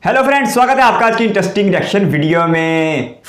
Hello friends, स्वागत है आपका आज की इंटरेस्टिंग रिएक्शन वीडियो में।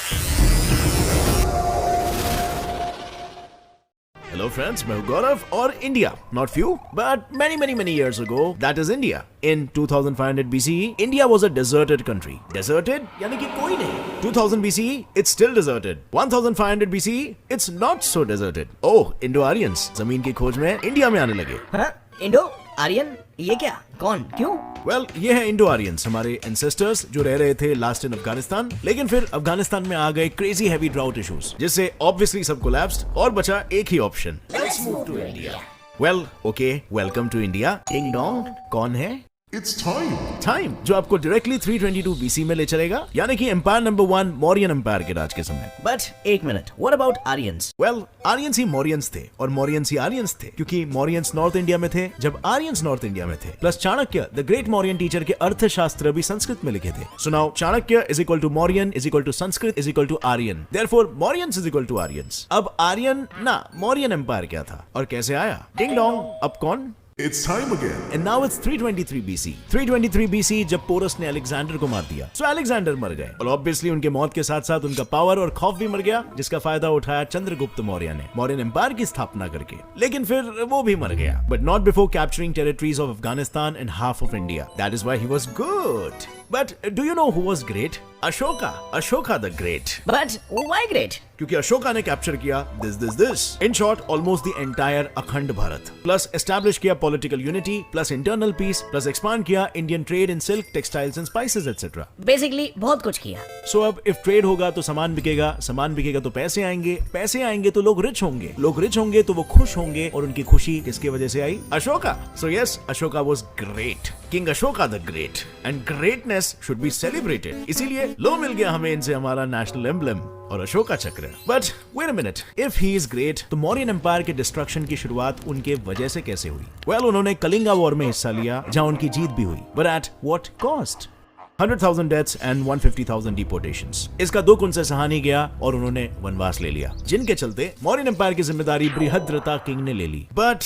Hello friends, मैं हूँ गौरव और India, not few, but many years ago, that is India. In 2500 BCE, India was a deserted country. Deserted यानी कि कोई नहीं. 2000 BCE, it's still deserted. 1500 BCE, it's not so deserted. Oh, Indo-Aryans जमीन की खोज में इंडिया में आने लगे. हाँ? इंडो आर्यन ये क्या, कौन, क्यों? Well, ये है इंडो आर्यंस, हमारे एंसेस्टर्स जो रह रहे थे लास्ट इन अफगानिस्तान, लेकिन फिर अफगानिस्तान में आ गए क्रेजी हैवी ड्राउट इश्यूज, जिससे ऑब्वियसली सब कोलैप्स्ड और बचा एक ही option, let's move to India. Well, okay, welcome to India. Ding dong, कौन है? It's time. जो आपको डायरेक्टली 322 BC में ले चलेगा, यानी कि एम्पायर नंबर 1 मौर्यन एम्पायर के राज के समय. बट एक minute, what about Aryans? Well, Aryans ही मौर्यंस थे और मौर्यंस ही आर्यंस थे, क्योंकि मौर्यंस नॉर्थ इंडिया में थे जब आर्यंस नॉर्थ इंडिया में थे. Plus Chanakya the great Mauryan teacher के अर्थशास्त्र भी संस्कृत में लिखे थे. So now Chanakya is equal to Mauryan is equal to Sanskrit is equal to Aryan. Therefore Mauryans is equal to Aryans. अब आर्यन ना मौर्यन एम्पायर क्या था और कैसे आया? डिंग डोंग, अब कौन? It's time again. And now it's 323 BC. 323 BC जब पोरस ने अलेक्जेंडर को मार दिया. So अलेक्जेंडर मर गए और ऑब्वियसली उनके मौत के साथ साथ उनका पावर और खौफ भी मर गया, जिसका फायदा उठाया चंद्रगुप्त मौर्य ने मौर्यन एम्पायर की स्थापना करके. लेकिन फिर वो भी मर गया, but not before capturing territories of Afghanistan and half of India. That is why he was good. But do you know who was great? Ashoka the Great. But why great? क्योंकि अशोका ने कैप्चर किया this. In short, almost the entire अखंड Bharat. Plus establish किया political unity, plus internal peace, plus expand किया Indian trade in silk, textiles and spices etcetera. Basically बहुत कुछ किया. सो अब इफ ट्रेड होगा तो सामान बिकेगा तो पैसे आएंगे तो लोग रिच होंगे तो वो खुश होंगे, और उनकी खुशी किसकी वजह से आई? Ashoka. So yes, Ashoka was great. King Ashoka the great. And greatness should be celebrated. इसीलिए लो मिल गया हमें इनसे हमारा नेशनल एम्ब्लेम और Ashoka Chakra. But wait a minute, if he is great तो मौर्यन एम्पायर के डिस्ट्रक्शन की शुरुआत उनके वजह से कैसे हुई? वेल, उन्होंने कलिंगा वॉर में हिस्सा लिया जहां उनकी जीत भी हुई, but at what cost? 100,000 deaths and 150,000 डिपोर्टेशंस. इसका दुख उनसे सहा नहीं गया और उन्होंने वनवास ले लिया, जिनके चलते मौर्यन एम्पायर की जिम्मेदारी बृहद्रथा किंग ने ले ली. बट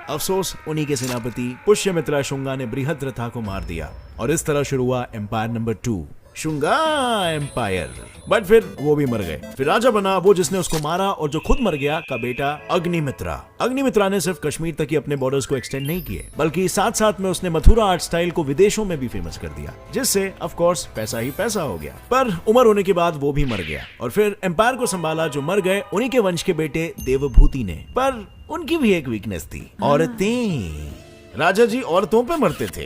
अफसोस, उन्हीं के सेनापति पुष्यमित्रा शुंगा ने बृहद्रथा को मार दिया और इस तरह शुरू हुआ empire number 2, Shunga empire. But फिर वो भी मर गए. फिर राजा बना वो जिसने उसको मारा और जो खुद मर गया, का बेटा अग्निमित्रा. अग्निमित्रा ने सिर्फ कश्मीर तक ही अपने बॉर्डर्स को एक्सटेंड नहीं किए, बल्कि साथ साथ में उसने मथुरा आर्ट स्टाइल को विदेशों में भी फेमस कर दिया, जिससे ऑफ कोर्स पैसा ही पैसा हो गया. पर उम्र होने के बाद वो भी मर गया और फिर एम्पायर को संभाला जो मर गए उन्हीं के वंश के बेटे देवभूति ने. पर उनकी भी एक वीकनेस थी, औरतें. राजा जी औरतों पे मरते थे.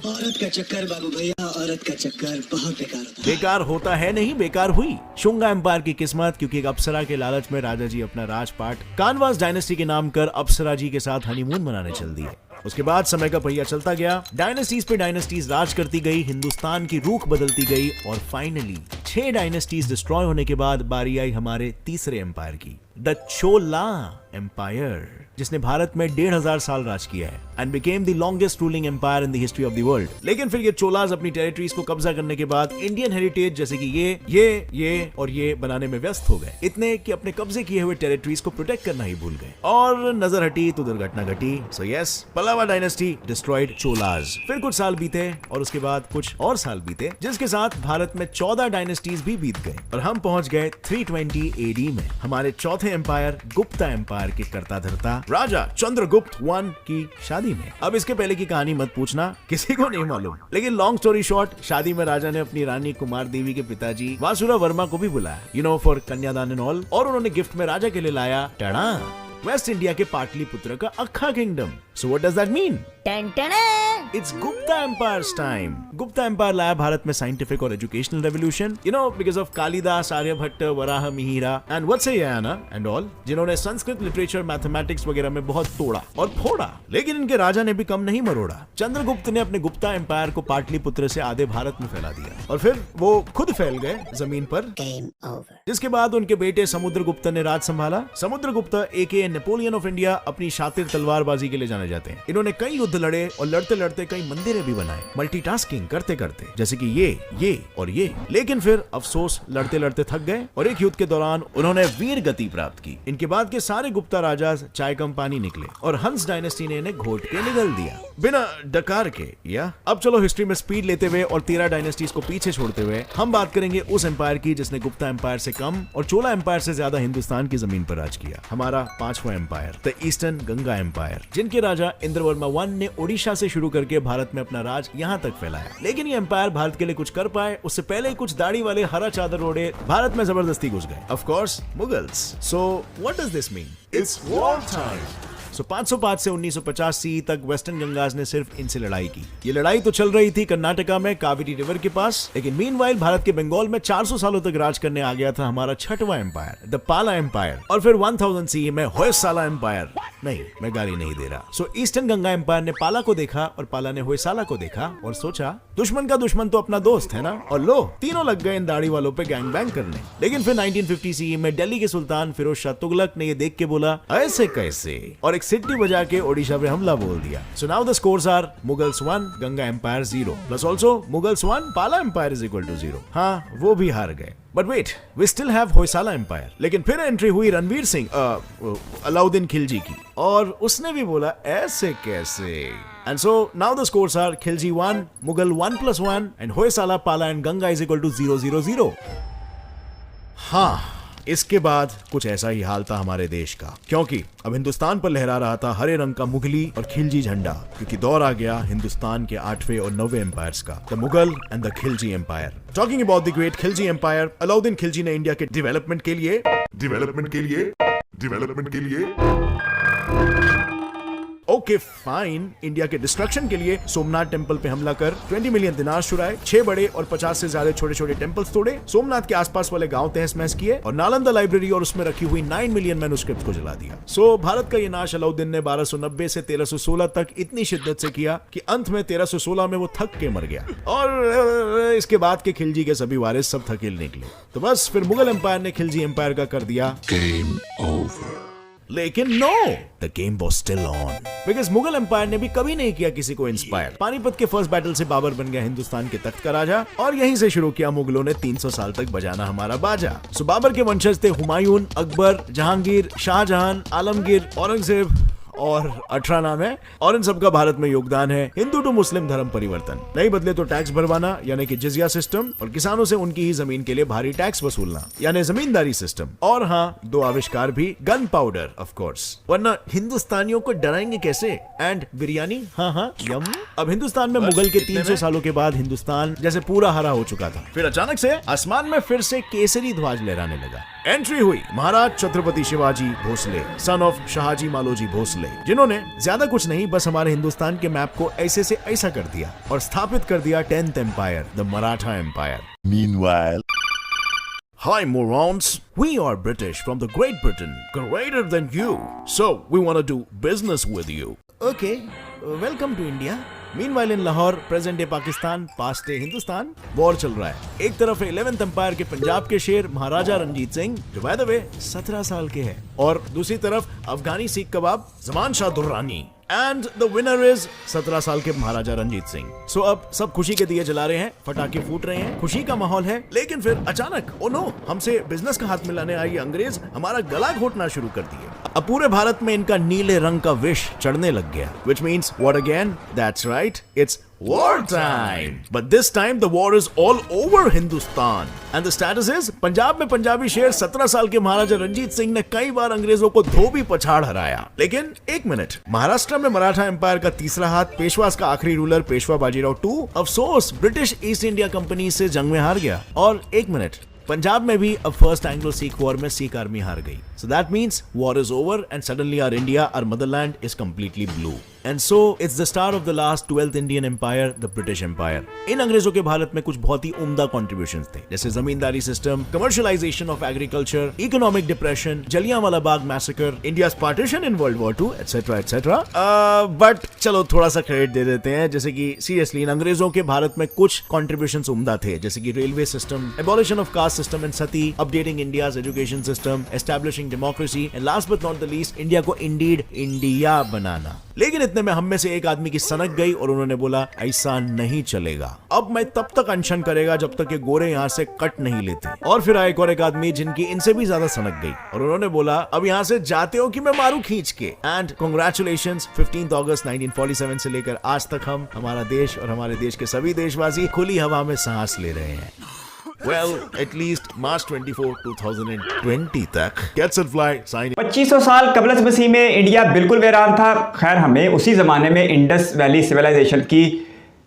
औरत का चक्कर बाबू भैया, औरत का चक्कर बहुत बेकार होता है. बेकार होता है नहीं, बेकार हुई शुंगा एम्पायर की किस्मत, क्योंकि एक अप्सरा के लालच में राजा जी अपना राजपाट कानवास डायनेस्टी के नाम कर अप्सरा जी के साथ हनीमून मनाने चल दिए. उसके बाद समय का पहिया चलता गया, डायनेस्टीज पे डायनेस्टीज राज करती गई, हिंदुस्तान की रूख बदलती गई और फाइनली 6 डायनेस्टीज डिस्ट्रॉय होने के बाद बारी आई हमारे तीसरे एम्पायर की, द चोला एम्पायर, जिसने भारत में 1500 साल राज किया है and became the longest ruling empire in the history of the world. लेकिन फिर ये चोलाज अपनी टेरिटरीज को कब्जा करने के बाद इंडियन हेरिटेज जैसे कि ये और ये बनाने में व्यस्त हो गए, इतने कि अपने कब्जे किए हुए टेरिटरीज को प्रोटेक्ट करना ही भूल गए. और नजर हटी तो दुर्घटना घटी. So yes, Pallava dynasty destroyed Cholas. फिर कुछ साल बीते और उसके बाद कुछ और साल बीते, जिसके साथ भारत में 14 डायनेस्टीज भी बीत गए और हम पहुंच गए 320 AD में हमारे चौथे एम्पायर गुप्ता एम्पायर के कर्ता धर्ता राजा चंद्रगुप्त 1 की शादी में. अब इसके पहले की कहानी मत पूछना, किसी को नहीं मालूम, लेकिन लॉन्ग स्टोरी शॉर्ट, शादी में राजा ने अपनी रानी कुमार देवी के पिताजी वासुरा वर्मा को भी बुलाया, फॉर कन्यादान एंड ऑल, और उन्होंने गिफ्ट में राजा के लिए लाया टड़ा वेस्ट इंडिया के पाटलिपुत्र का अक्खा kingdom. So what does that mean? It's Gupta Empire's time. Gupta Empire लाया भारत में साइंटिफिक और educational revolution, because of Kalidasa, Aryabhata, Varaha Mihira and Vatsyayana and all, जिन्होंने संस्कृत, लिटरेचर, मैथमेटिक्स वगैरह में बहुत तोड़ा और फोड़ा. लेकिन इनके राजा ने भी कम नहीं मरोड़ा. चंद्रगुप्त ने अपने गुप्ता एम्पायर को पाटलिपुत्र से आधे भारत में फैला दिया और फिर वो खुद फैल गए जमीन पर. जिसके बाद उनके बेटे समुद्रगुप्त ने राज संभाला. समुद्रगुप्त एके नेपोलियन ऑफ इंडिया अपनी शातिर तलवारबाजी के लिए जाने जाने जाते हैं। इन्होंने कई युद्ध लड़े और लड़ते लड़ते कई मंदिरें भी बनाए, मल्टीटास्किंग करते करते, जैसे कि ये और ये। लेकिन फिर अफसोस लड़ते लड़ते थक गए और एक युद्ध के दौरान उन्होंने वीर गति प्राप्त की। इनके बाद के सारे गुप्ता राजा चाय कम पानी निकले और हंस डायनेस्टी ने इन्हें घोट के निगल दिया बिना डकार के। या अब चलो हिस्ट्री में स्पीड लेते हुए और 13 डायनेस्टीज को पीछे छोड़ते हुए हम बात करेंगे उस एम्पायर की जिसने गुप्ता एम्पायर से कम और चोला एम्पायर से ज्यादा हिंदुस्तान की जमीन पर राज किया। हमारा 5वां empire, the eastern Ganga empire, जिनके राजा इंद्रवर्मा I ने ओडिशा से शुरू करके भारत में अपना राज यहाँ तक फैलाया। लेकिन ये एम्पायर भारत के लिए कुछ कर पाए उससे पहले कुछ दाढ़ी वाले हरा चादर ओढ़े भारत में जबरदस्ती घुस गए। Of course Mughals. So what does this mean? It's war time. 505 से 1950 तक वेस्टर्न गंगाज ने सिर्फ इनसे लड़ाई की। ये लड़ाई तो चल रही थी कर्नाटका में कावेरी रिवर के पास, लेकिन मीनवाइल भारत के बंगाल में 400 सालों तक राज करने आ गया था हमारा 6वां एम्पायर, द पाला एम्पायर, और फिर 1000 CE में होयसाला एम्पायर। नहीं, मैं गाली नहीं दे रहा। सो ईस्टर्न गंगा एम्पायर ने पाला को देखा और पाला ने होयसाला को देखा और सोचा दुश्मन का दुश्मन तो अपना दोस्त है ना, और लो तीनों लग गए इन दाढ़ी वालों पे गैंग बैंग करने। लेकिन फिर 1950 CE में दिल्ली के सुल्तान फिरोज शाह तुगलक ने ये देख के बोला ऐसे कैसे, और एक सिटी बजा के ओडिशा पे हमला बोल दिया। So now the scores are Mughals 1, Ganga empire 0, plus also Mughals 1, Pala empire is equal to 0। हाँ, वो भी हार गए। But wait, we still have Hoysala empire. लेकिन फिर एंट्री हुई रणवीर सिंह अलाउद्दीन खिलजी की, और उसने भी बोला ऐसे कैसे। And so now the scores are Khilji 1, Mughal 1+1, and Hoysala, Pala and Ganga is equal to 0-0-0। हाँ, इसके बाद कुछ ऐसा ही हाल था हमारे देश का, क्योंकि अब हिंदुस्तान पर लहरा रहा था हरे रंग का मुगली और खिलजी झंडा, क्योंकि दौर आ गया हिंदुस्तान के 8वें और 9वें एम्पायर्स का, the Mughal and the Khilji empire. Talking about the great Khilji empire, Alauddin Khilji ने इंडिया के डेवलपमेंट के लिए ओके फाइन, इंडिया के डिस्ट्रक्शन के लिए सोमनाथ टेंपल पे हमला कर 20 मिलियन दिनार चुराए, 6 बड़े और 50 से ज्यादा छोटे छोटे टेंपल्स तोड़े, सोमनाथ के आसपास वाले गांव तहस महस किए, और नालंदा लाइब्रेरी और उसमें रखी हुई 9 मिलियन मैन्युस्क्रिप्ट को जला दिया। सो भारत का ये नाश अलाउद्दीन ने 1290 से 1316 तक इतनी शिद्दत से किया कि अंत में 1316 में वो थक के मर गया, और इसके बाद के खिलजी के सभी वारिस सब थकेल निकले। तो बस फिर मुगल एम्पायर ने खिलजी एम्पायर का कर दिया Game over. लेकिन no, the game was still on, because Mughal empire ने भी कभी नहीं किया किसी को इंस्पायर। पानीपत के फर्स्ट बैटल से बाबर बन गया हिंदुस्तान के तख्त का राजा, और यहीं से शुरू किया मुगलों ने 300 साल तक बजाना हमारा बाजा। सो बाबर के वंशज थे हुमायूं, अकबर, जहांगीर, शाहजहां, आलमगीर, औरंगजेब और 18 नाम है, और इन सबका भारत में योगदान है हिंदू टू मुस्लिम धर्म परिवर्तन। नहीं बदले तो टैक्स भरवाना यानी कि जिजिया सिस्टम, और किसानों से उनकी ही जमीन के लिए भारी टैक्स वसूलना यानी जमींदारी सिस्टम, और हाँ, 2 आविष्कार भी, गन पाउडर ऑफ कोर्स, वरना हिंदुस्तानियों को डराएंगे कैसे, एंड बिरयानी, हाँ यम। अब हिंदुस्तान में मुगल के 300 सालों के बाद हिंदुस्तान जैसे पूरा हरा हो चुका था, फिर अचानक से आसमान में फिर से केसरी ध्वज लहराने लगा। एंट्री हुई महाराज छत्रपति शिवाजी भोसले, सन ऑफ शाहजी मालोजी भोसले, जिन्होंने ज्यादा कुछ नहीं बस हमारे हिंदुस्तान के मैप को ऐसे से ऐसा कर दिया और स्थापित कर दिया 10th empire, the Maratha empire. Meanwhile, Hi morons, we are British from the Great Britain, greater than you, so we want to do business with you. Okay, welcome to India. Meanwhile in Lahore, present day Pakistan, past day Hindustan, war चल रहा है। एक तरफ है 11th empire के पंजाब के शेर महाराजा रणजीत सिंह, जो बाय द वे 17 साल के हैं, और दूसरी तरफ अफगानी सीख कबाब Zaman Shah Durrani, and the winner is 17 साल के महाराजा रणजीत सिंह। सो अब सब खुशी के दिए जला रहे हैं, पटाखे फूट रहे हैं, खुशी का माहौल है, लेकिन फिर अचानक ओ नो, हमसे बिजनेस का हाथ मिलाने आई अंग्रेज हमारा गला घोटना शुरू कर दिए। अब पूरे भारत में इनका नीले रंग का विष चढ़ने लग गया, which means what again? That's right, it's war time. But this time the war is all over Hindustan. And the status is, Punjab में पंजाबी शेर 17 साल के महाराजा रणजीत सिंह ने कई बार अंग्रेजों को धोबी पछाड़ हराया। लेकिन एक मिनट, महाराष्ट्र में मराठा एम्पायर का तीसरा हाथ, पेशवास का आखिरी रूलर पेशवा बाजीराव 2, अफसोस ब्रिटिश ईस्ट इंडिया कंपनी से जंग में हार गया। और एक मिनट, पंजाब में भी अब फर्स्ट एंग्लो सिख वॉर में सिख आर्मी हार गई। So that means war is over and suddenly our India, our motherland, is completely blue. And so it's the start of the last 12th Indian Empire, the British Empire. इन अंग्रेजों के भारत में कुछ बहुत ही उम्दा contributions थे, जैसे zamindari system, commercialization of agriculture, economic depression, Jallianwala Bagh massacre, India's partition in World War II, etc. etc. But चलो थोड़ा सा क्रेडिट दे देते हैं, जैसे कि सीरियसली इन अंग्रेजों के भारत में कुछ contributions उम्दा थे, जैसे कि railway system, abolition of caste system in Sati, updating India's education system, establishing promoting democracy and last but not the least India को इंडीड इंडिया बनाना। लेकिन इतने में हम में से एक आदमी की सनक गई और उन्होंने बोला ऐसा नहीं चलेगा, अब मैं तब तक अनशन करेगा जब तक ये गोरे यहाँ से कट नहीं लेते। और फिर आए और एक आदमी जिनकी इनसे भी ज्यादा सनक गई और उन्होंने बोला अब यहाँ से जाते हो कि मैं मारू खींच के। एंड कांग्रेचुलेशंस, 15 अगस्त 1947 से लेकर आज तक हम, हमारा देश और हमारे देश के सभी देशवासी खुली हवा में सांस ले रहे हैं। Well, at least March 24, 2020 तक Cats and Fly sign 2500 साल कबल मसीह में इंडिया बिल्कुल वीरान था। खैर हमें उसी ज़माने में इंडस वैली सिविलाइजेशन की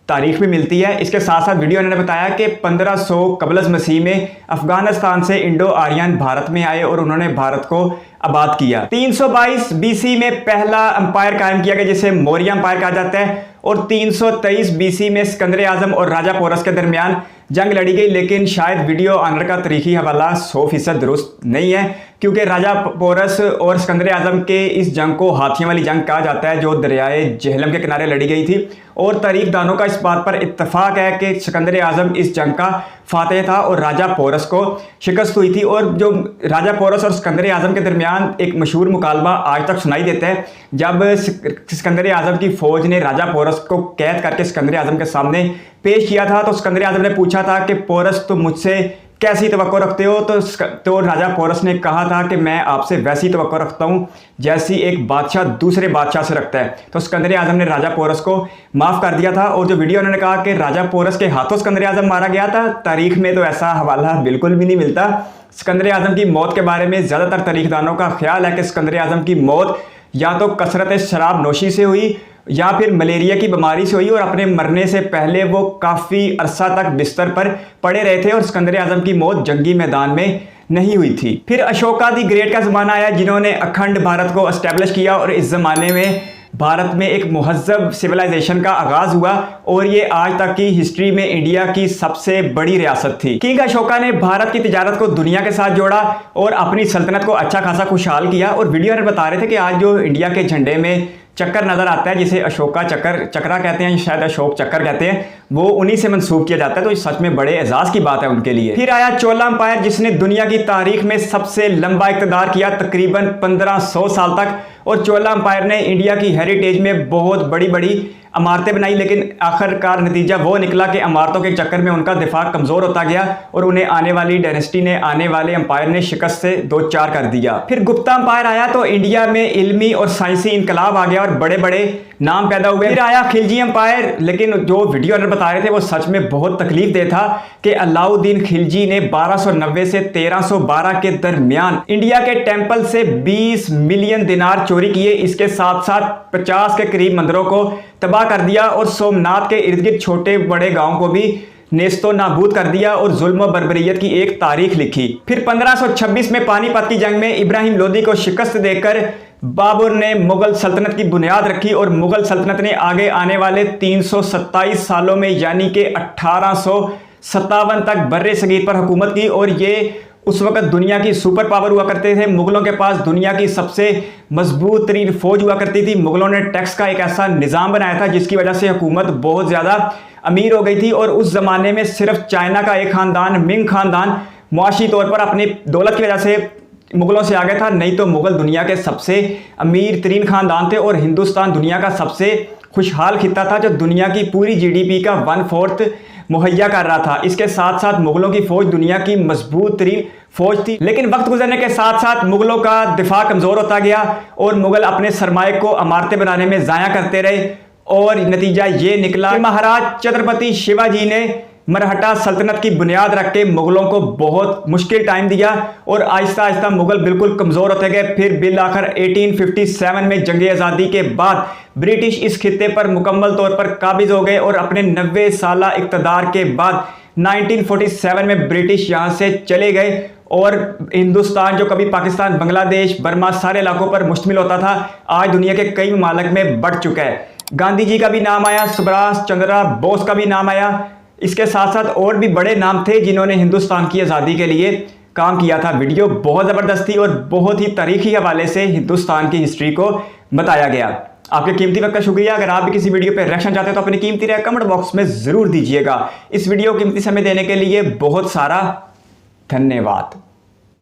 तारीख भी मिलती है। इसके साथ साथ वीडियो ने बताया कि 1500 कबल मसीह में अफगानिस्तान से इंडो आर्यन भारत में आए और उन्होंने भारत को आबाद किया। 322 बीसी में पहला अंपायर कायम किया गया जिसे मौर्य अंपायर कहा जाता है और 323 बीसी में सिकंदर आजम और राजा पोरस के दरमियान जंग लड़ी गई। लेकिन शायद वीडियो ऑनर का तारीखी हवाला 100% दुरुस्त नहीं है क्योंकि राजा पोरस और सिकंदर आजम के इस जंग को हाथियों वाली जंग कहा जाता है जो दरियाए जेहलम के किनारे लड़ी गई थी। और तारीख दानों का इस बात पर इत्तफाक है कि सिकंदर आजम इस जंग का फातेह था और राजा पोरस को शिकस्त हुई थी। और जो राजा पोरस और सिकंदर आजम के दरमियान एक मशहूर मुकालमा आज तक सुनाई देता है जब सिकंदर आजम की फौज ने राजा पोरस को कैद करके सिकंदर आजम के सामने पेश किया था। तो सिकंदर आजम ने पूछा था कि पोरस तुम मुझसे कैसी तवक्को रखते हो, तो राजा पोरस ने कहा था कि मैं आपसे वैसी तवक्को रखता हूँ जैसी एक बादशाह दूसरे बादशाह से रखता है। तो सिकंदर आजम ने राजा पोरस को माफ़ कर दिया था। और जो वीडियो उन्होंने कहा कि राजा पोरस के हाथों सिकंदर आजम मारा गया था, तारीख में तो ऐसा हवाला बिल्कुल भी नहीं मिलता। सिकंदर आजम की मौत के बारे में ज़्यादातर तारीखदानों का ख्याल है कि सिकंदर आजम की मौत या तो कसरत शराब नोशी से हुई या फिर मलेरिया की बीमारी से हुई और अपने मरने से पहले वो काफ़ी अरसा तक बिस्तर पर पड़े रहे थे और सिकंदर आजम की मौत जंगी मैदान में नहीं हुई थी। फिर अशोका दी ग्रेट का ज़माना आया जिन्होंने अखंड भारत को एस्टेब्लिश किया और इस ज़माने में भारत में एक मुहज़्ज़ब सिविलाइजेशन का आगाज़ हुआ और ये आज तक की हिस्ट्री में इंडिया की सबसे बड़ी रियासत थी। किंग अशोका ने भारत की तिजारत को दुनिया के साथ जोड़ा और अपनी सल्तनत को अच्छा खासा खुशहाल किया। और वीडियो में बता रहे थे कि आज जो इंडिया के झंडे में चक्कर नजर आता है जिसे अशोका चक्रा कहते हैं, शायद अशोक चक्कर कहते हैं, वो उन्हीं से मंसूब किया जाता है। तो ये सच में बड़े एजाज की बात है उनके लिए। फिर आया चोला अंपायर जिसने दुनिया की तारीख में सबसे लंबा इक़्तिदार किया तकरीबन 1500 साल तक। और चोला अंपायर ने इंडिया की हेरिटेज में बहुत बड़ी बड़ी इमारतें बनाई लेकिन आखिरकार नतीजा वो निकला कि इमारतों के चक्कर में उनका दिफा कमज़ोर होता गया और उन्हें आने वाली डायनेस्टी ने, आने वाले अंपायर ने शिकस्त से दो चार कर दिया। फिर गुप्ता अंपायर आया तो इंडिया में इल्मी और साइंसी इनकलाब आ गया और बड़े बड़े नाम पैदा हुए। फिर आया खिलजी अंपायर, लेकिन जो वीडियो बता रहे थे वो सच में बहुत तकलीफ दे था कि अलाउद्दीन खिलजी ने 1290 से 1312 के दरमियान इंडिया के टेंपल से 20 मिलियन दिनार चोरी किए। इसके साथ साथ 50 के करीब मंदिरों को तबाह कर दिया और सोमनाथ के इर्द गिर्द छोटे बड़े गांवों को भी नेस्तो नाबूद कर दिया और जुल्म बर्बरियत की एक तारीख लिखी। फिर 1526 में पानीपत की जंग में इब्राहिम लोदी को शिकस्त देकर बाबर ने मुगल सल्तनत की बुनियाद रखी और मुगल सल्तनत ने आगे आने वाले 327 सालों में यानी कि 1857 तक बर्रे सगीर पर हुकूमत की। और ये उस वक्त दुनिया की सुपर पावर हुआ करते थे। मुगलों के पास दुनिया की सबसे मजबूत तरीन फौज हुआ करती थी। मुगलों ने टैक्स का एक ऐसा निज़ाम बनाया था जिसकी वजह से हुकूमत बहुत ज़्यादा अमीर हो गई थी। और उस ज़माने में सिर्फ चाइना का एक ख़ानदान, मिंग ख़ानदान, मुआशी तौर पर अपनी दौलत की वजह से मुगलों से आगे था। नहीं तो मुगल दुनिया के सबसे अमीर तरीन ख़ानदान थे और हिंदुस्तान दुनिया का सबसे खुशहाल खित्ता था जो दुनिया की पूरी GDP का 1/4 मुहैया कर रहा था। इसके साथ साथ मुगलों की फौज दुनिया की मजबूत तरीन फौज थी। लेकिन वक्त गुजरने के साथ साथ मुगलों का दिफा कमज़ोर होता गया और मुगल अपने सरमाए को इमारतें बनाने में ज़ाया करते रहे और नतीजा ये निकला कि महाराज छत्रपति शिवाजी ने मरहटा सल्तनत की बुनियाद रख के मुगलों को बहुत मुश्किल टाइम दिया और आहिस्ता आहिस्ता मुगल बिल्कुल कमज़ोर होते गए। फिर बिल आखिर 1857 में जंग आज़ादी के बाद ब्रिटिश इस खित्ते पर मुकम्मल तौर पर काबिज हो गए और अपने 90 साल इक़्तिदार के बाद 1947 में ब्रिटिश यहाँ से चले गए और हिंदुस्तान जो कभी पाकिस्तान, बांग्लादेश, बर्मा सारे इलाकों पर मुश्तमिल होता था आज दुनिया के कई ममालिक में बढ़ चुका है। गांधी जी का भी नाम आया, सुभाष चंद्र बोस का भी नाम आया। इसके साथ साथ और भी बड़े नाम थे जिन्होंने हिंदुस्तान की आज़ादी के लिए काम किया था। वीडियो बहुत ज़बरदस्त थी और बहुत ही तारीखी हवाले से हिंदुस्तान की हिस्ट्री को बताया गया। आपके कीमती वक्त का शुक्रिया। अगर आप भी किसी वीडियो पर रिएक्शन चाहते हैं तो अपनी कीमती राय कमेंट बॉक्स में ज़रूर दीजिएगा। इस वीडियो को कीमती समय देने के लिए बहुत सारा धन्यवाद।